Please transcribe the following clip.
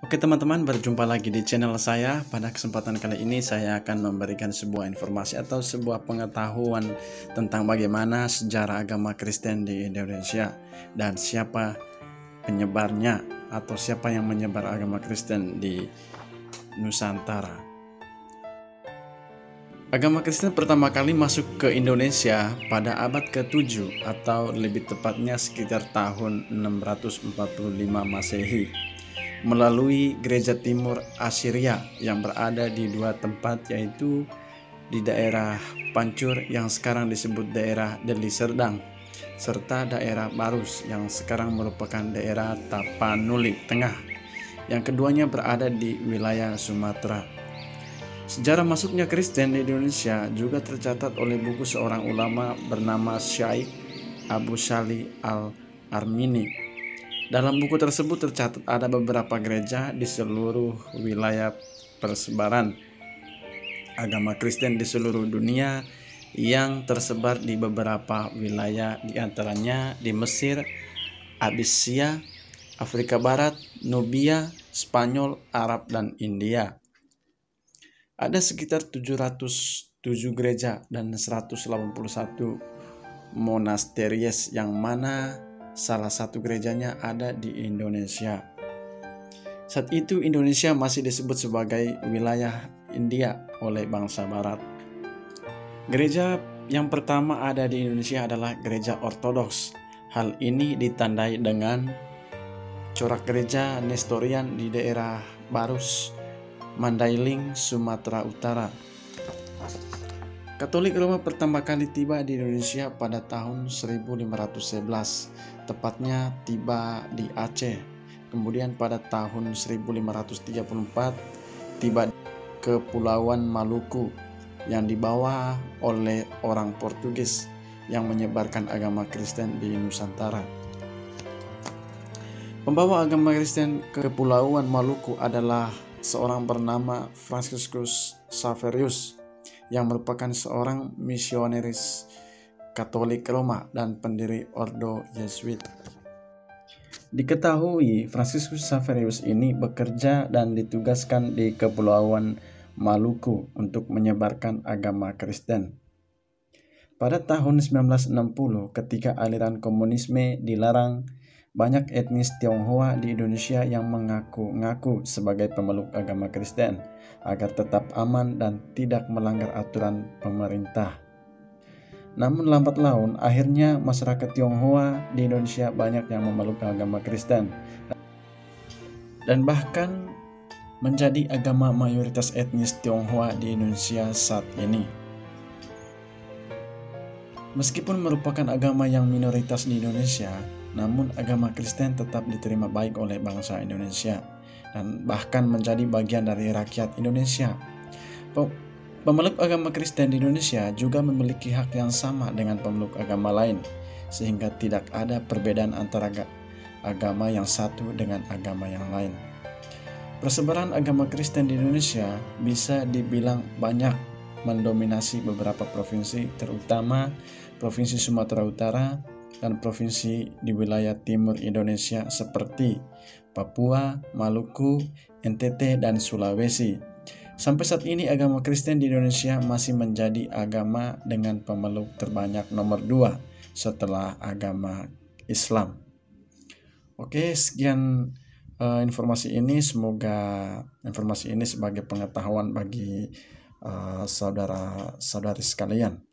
Oke teman-teman, berjumpa lagi di channel saya. Pada kesempatan kali ini saya akan memberikan sebuah informasi atau sebuah pengetahuan tentang bagaimana sejarah agama Kristen di Indonesia dan siapa penyebarnya atau siapa yang menyebar agama Kristen di Nusantara. Agama Kristen pertama kali masuk ke Indonesia pada abad ke-7 atau lebih tepatnya sekitar tahun 645 Masehi melalui Gereja Timur Assyria yang berada di dua tempat, yaitu di daerah Pancur yang sekarang disebut daerah Deli Serdang serta daerah Barus yang sekarang merupakan daerah Tapanuli Tengah, yang keduanya berada di wilayah Sumatera. Sejarah masuknya Kristen di Indonesia juga tercatat oleh buku seorang ulama bernama Syekh Abu Shalih Al-Armini. Dalam buku tersebut tercatat ada beberapa gereja di seluruh wilayah persebaran agama Kristen di seluruh dunia yang tersebar di beberapa wilayah, diantaranya di Mesir, Abysia, Afrika Barat, Nubia, Spanyol, Arab, dan India. Ada sekitar 707 gereja dan 181 monasteries, yang mana salah satu gerejanya ada di Indonesia. Saat itu Indonesia masih disebut sebagai wilayah India oleh bangsa Barat. Gereja yang pertama ada di Indonesia adalah gereja Ortodoks. Hal ini ditandai dengan corak gereja Nestorian di daerah Barus, Mandailing, Sumatera Utara. Katolik Roma pertama kali tiba di Indonesia pada tahun 1511, tepatnya tiba di Aceh. Kemudian pada tahun 1534 tiba di Kepulauan Maluku yang dibawa oleh orang Portugis yang menyebarkan agama Kristen di Nusantara. Pembawa agama Kristen ke Kepulauan Maluku adalah seorang bernama Franciscus Xaverius yang merupakan seorang misionaris Katolik Roma dan pendiri Ordo Yesuit. Diketahui Franciscus Xaverius ini bekerja dan ditugaskan di Kepulauan Maluku untuk menyebarkan agama Kristen. Pada tahun 1960, ketika aliran komunisme dilarang, banyak etnis Tionghoa di Indonesia yang mengaku-ngaku sebagai pemeluk agama Kristen agar tetap aman dan tidak melanggar aturan pemerintah. Namun lambat laun, akhirnya masyarakat Tionghoa di Indonesia banyak yang memeluk agama Kristen dan bahkan menjadi agama mayoritas etnis Tionghoa di Indonesia saat ini. Meskipun merupakan agama yang minoritas di Indonesia, namun agama Kristen tetap diterima baik oleh bangsa Indonesia dan bahkan menjadi bagian dari rakyat Indonesia. Pemeluk agama Kristen di Indonesia juga memiliki hak yang sama dengan pemeluk agama lain, sehingga tidak ada perbedaan antara agama yang satu dengan agama yang lain. Persebaran agama Kristen di Indonesia bisa dibilang banyak, mendominasi beberapa provinsi, terutama Provinsi Sumatera Utara dan provinsi di wilayah timur Indonesia seperti Papua, Maluku, NTT, dan Sulawesi. Sampai saat ini agama Kristen di Indonesia masih menjadi agama dengan pemeluk terbanyak nomor 2 setelah agama Islam. Oke, sekian informasi ini. Semoga informasi ini sebagai pengetahuan bagi saudara-saudari sekalian.